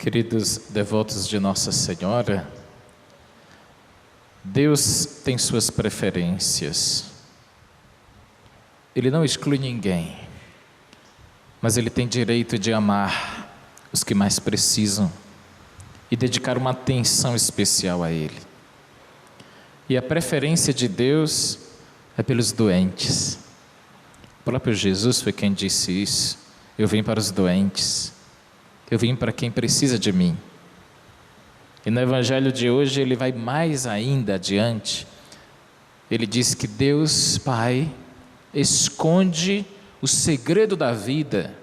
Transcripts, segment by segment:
Queridos devotos de Nossa Senhora, Deus tem suas preferências. Ele não exclui ninguém, mas Ele tem direito de amar os que mais precisam e dedicar uma atenção especial a Ele. E a preferência de Deus é pelos doentes. O próprio Jesus foi quem disse isso. Eu vim para os doentes. Eu vim para quem precisa de mim. E no Evangelho de hoje ele vai mais ainda adiante. Ele diz que Deus Pai esconde o segredo da vida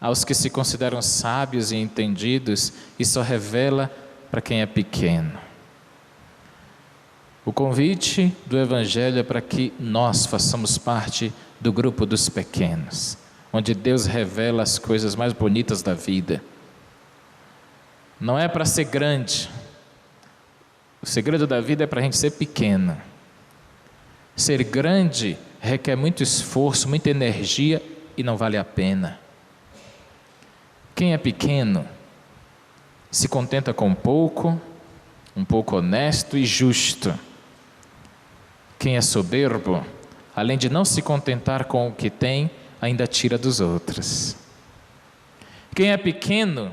aos que se consideram sábios e entendidos e só revela para quem é pequeno. O convite do Evangelho é para que nós façamos parte do grupo dos pequenos, onde Deus revela as coisas mais bonitas da vida. Não é para ser grande. O segredo da vida é para a gente ser pequeno. Ser grande requer muito esforço, muita energia e não vale a pena. Quem é pequeno se contenta com pouco, um pouco honesto e justo. Quem é soberbo, além de não se contentar com o que tem, ainda tira dos outros. Quem é pequeno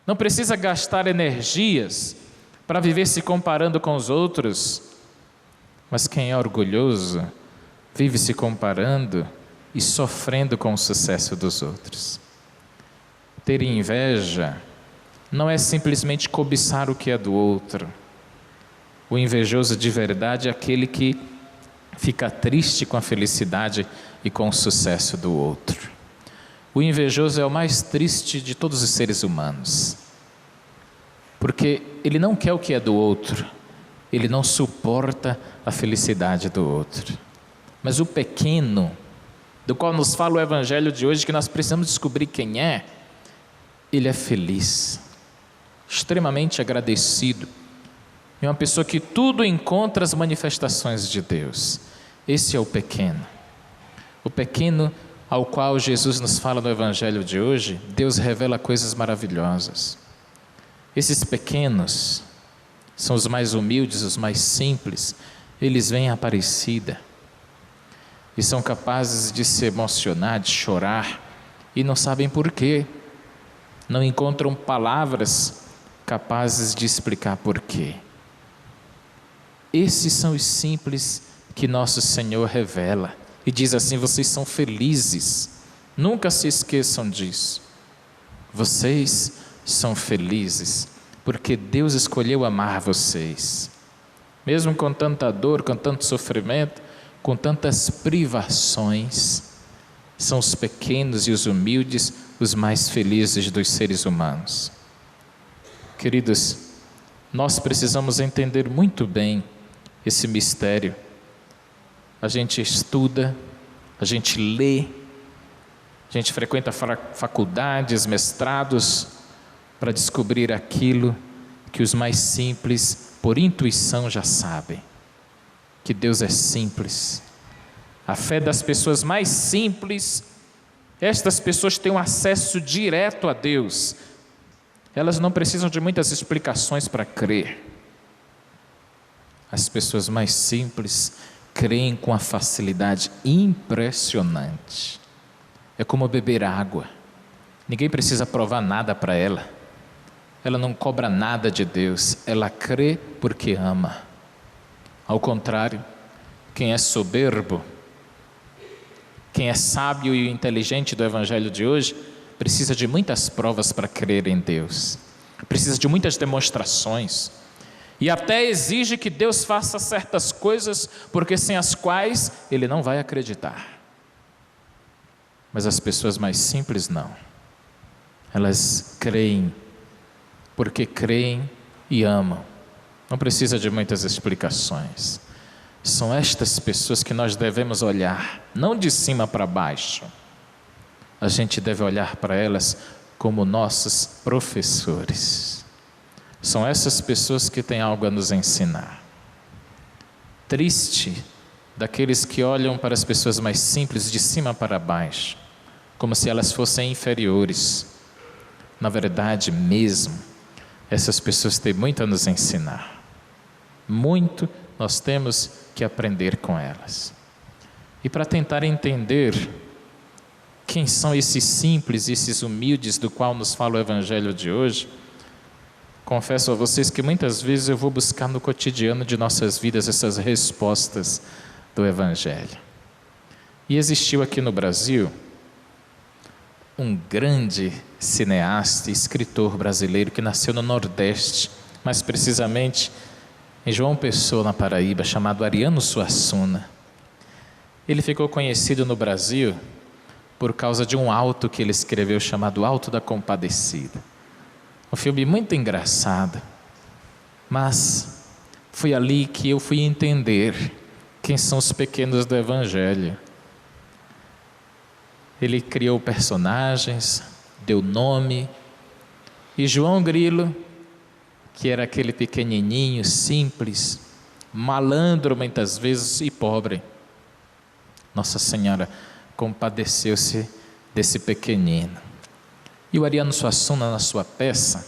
não precisa gastar energias para viver se comparando com os outros, mas quem é orgulhoso vive se comparando e sofrendo com o sucesso dos outros. Ter inveja não é simplesmente cobiçar o que é do outro. O invejoso de verdade é aquele que fica triste com a felicidade e com o sucesso do outro. O invejoso é o mais triste de todos os seres humanos, porque ele não quer o que é do outro, ele não suporta a felicidade do outro. Mas o pequeno, do qual nos fala o Evangelho de hoje, que nós precisamos descobrir quem é, ele é feliz, extremamente agradecido, é uma pessoa que tudo encontra as manifestações de Deus. Esse é o pequeno. O pequeno ao qual Jesus nos fala no Evangelho de hoje, Deus revela coisas maravilhosas. Esses pequenos são os mais humildes, os mais simples. Eles veem a Aparecida e são capazes de se emocionar, de chorar, e não sabem por quê. Não encontram palavras capazes de explicar por quê. Esses são os simples que nosso Senhor revela e diz assim: vocês são felizes, nunca se esqueçam disso. Vocês são felizes porque Deus escolheu amar vocês, mesmo com tanta dor, com tanto sofrimento, com tantas privações. São os pequenos e os humildes os mais felizes dos seres humanos. Queridos, nós precisamos entender muito bem esse mistério. A gente estuda, a gente lê, a gente frequenta faculdades, mestrados, para descobrir aquilo que os mais simples, por intuição, já sabem: que Deus é simples. A fé das pessoas mais simples, estas pessoas têm um acesso direto a Deus. Elas não precisam de muitas explicações para crer. As pessoas mais simples creem com a facilidade impressionante. É como beber água. Ninguém precisa provar nada para ela. Ela não cobra nada de Deus. Ela crê porque ama. Ao contrário, quem é soberbo, quem é sábio e inteligente do Evangelho de hoje, precisa de muitas provas para crer em Deus. Precisa de muitas demonstrações. E até exige que Deus faça certas coisas, porque sem as quais ele não vai acreditar. Mas as pessoas mais simples não. Elas creem, porque creem e amam. Não precisa de muitas explicações. São estas pessoas que nós devemos olhar, não de cima para baixo. A gente deve olhar para elas como nossos professores. São essas pessoas que têm algo a nos ensinar. Triste daqueles que olham para as pessoas mais simples de cima para baixo, como se elas fossem inferiores. Na verdade mesmo, essas pessoas têm muito a nos ensinar. Muito nós temos que aprender com elas. E para tentar entender quem são esses simples, esses humildes do qual nos fala o Evangelho de hoje, confesso a vocês que muitas vezes eu vou buscar no cotidiano de nossas vidas essas respostas do Evangelho. E existiu aqui no Brasil um grande cineasta e escritor brasileiro que nasceu no Nordeste, mais precisamente em João Pessoa, na Paraíba, chamado Ariano Suassuna. Ele ficou conhecido no Brasil por causa de um auto que ele escreveu chamado Auto da Compadecida. Um filme muito engraçado, mas foi ali que eu fui entender quem são os pequenos do Evangelho. Ele criou personagens, deu nome, e João Grilo, que era aquele pequenininho, simples, malandro muitas vezes e pobre, Nossa Senhora compadeceu-se desse pequenino. E o Ariano Suassuna, na sua peça,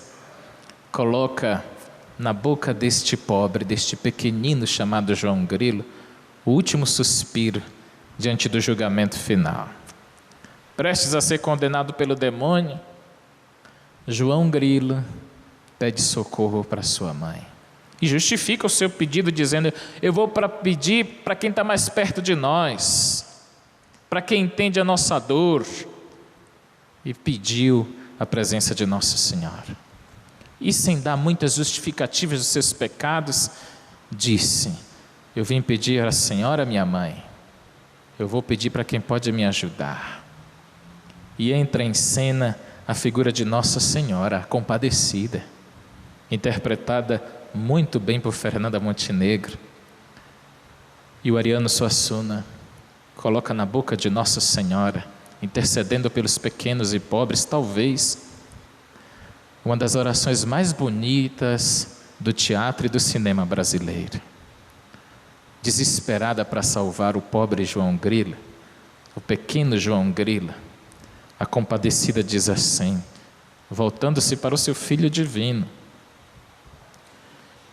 coloca na boca deste pobre, deste pequenino chamado João Grilo, o último suspiro diante do julgamento final. Prestes a ser condenado pelo demônio, João Grilo pede socorro para sua mãe. E justifica o seu pedido dizendo: eu vou pedir para quem está mais perto de nós, para quem entende a nossa dor. E pediu a presença de Nossa Senhora. E sem dar muitas justificativas dos seus pecados, disse: eu vim pedir à Senhora, minha mãe, eu vou pedir para quem pode me ajudar. E entra em cena a figura de Nossa Senhora, a Compadecida, interpretada muito bem por Fernanda Montenegro. E o Ariano Suassuna coloca na boca de Nossa Senhora, intercedendo pelos pequenos e pobres, talvez uma das orações mais bonitas do teatro e do cinema brasileiro. Desesperada para salvar o pobre João Grilo, o pequeno João Grilo, a Compadecida diz assim, voltando-se para o seu Filho Divino: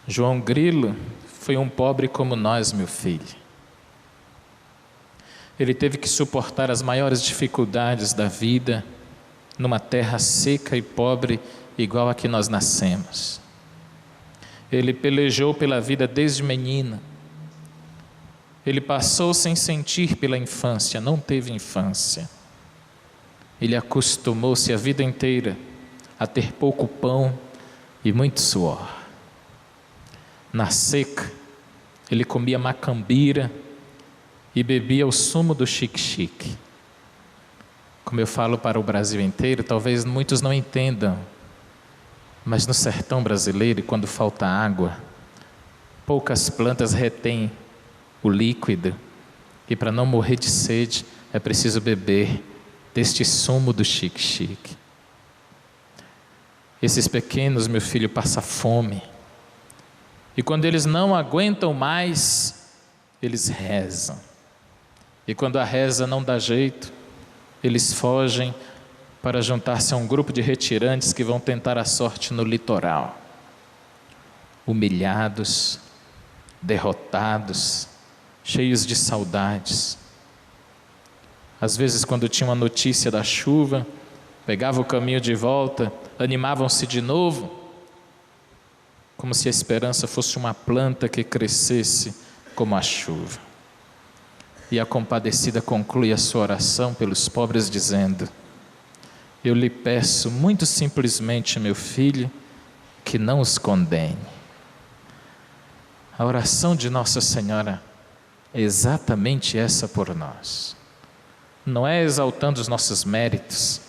João Grilo foi um pobre como nós, meu filho. Ele teve que suportar as maiores dificuldades da vida numa terra seca e pobre igual a que nós nascemos. Ele pelejou pela vida desde menino. Ele passou sem sentir pela infância, não teve infância. Ele acostumou-se a vida inteira a ter pouco pão e muito suor. Na seca, ele comia macambira e bebia o sumo do xique-xique. Como eu falo para o Brasil inteiro, talvez muitos não entendam, mas no sertão brasileiro, quando falta água, poucas plantas retêm o líquido, e para não morrer de sede, é preciso beber deste sumo do xique-xique. Esses pequenos, meu filho, passam fome, e quando eles não aguentam mais, eles rezam. E quando a reza não dá jeito, eles fogem para juntar-se a um grupo de retirantes que vão tentar a sorte no litoral. Humilhados, derrotados, cheios de saudades. Às vezes, quando tinham a notícia da chuva, pegavam o caminho de volta, animavam-se de novo, como se a esperança fosse uma planta que crescesse como a chuva. E a Compadecida conclui a sua oração pelos pobres dizendo: eu lhe peço muito simplesmente, meu filho, que não os condene. A oração de Nossa Senhora é exatamente essa por nós. Não é exaltando os nossos méritos,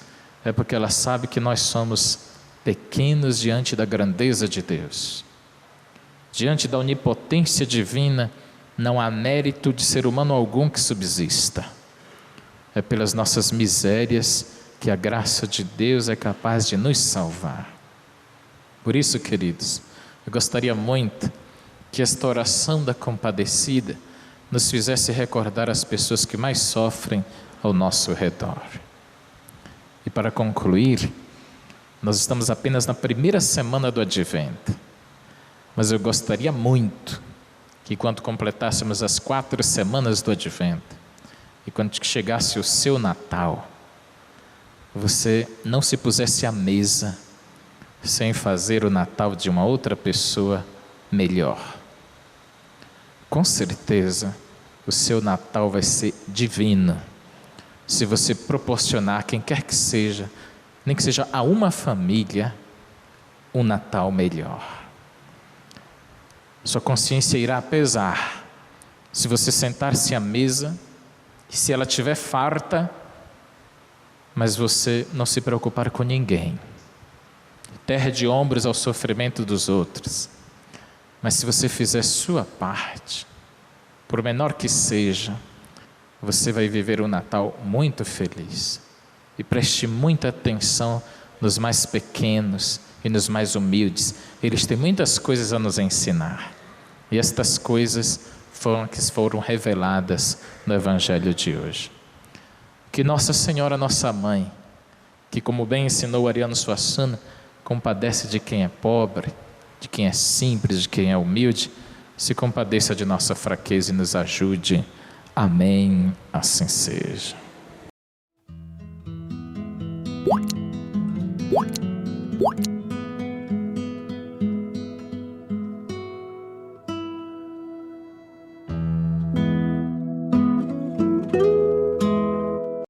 é porque ela sabe que nós somos pequenos diante da grandeza de Deus. Diante da onipotência divina, não há mérito de ser humano algum que subsista. É pelas nossas misérias que a graça de Deus é capaz de nos salvar. Por isso, queridos, eu gostaria muito que esta oração da Compadecida nos fizesse recordar as pessoas que mais sofrem ao nosso redor. E para concluir, Nós estamos apenas na primeira semana do Advento. Mas eu gostaria muito que quando completássemos as 4 semanas do Advento, e quando chegasse o seu Natal, você não se pusesse à mesa sem fazer o Natal de uma outra pessoa melhor. Com certeza, o seu Natal vai ser divino, se você proporcionar a quem quer que seja, nem que seja a uma família, um Natal melhor. Sua consciência irá pesar se você sentar-se à mesa e se ela estiver farta, mas você não se preocupar com ninguém. Terra de ombros ao sofrimento dos outros. Mas se você fizer sua parte, por menor que seja, você vai viver um Natal muito feliz. E preste muita atenção nos mais pequenos e nos mais humildes. Eles têm muitas coisas a nos ensinar. E estas coisas foram reveladas no Evangelho de hoje. Que Nossa Senhora, nossa Mãe, que como bem ensinou Ariano Suassuna, compadece de quem é pobre, de quem é simples, de quem é humilde, se compadeça de nossa fraqueza e nos ajude. Amém. Assim seja.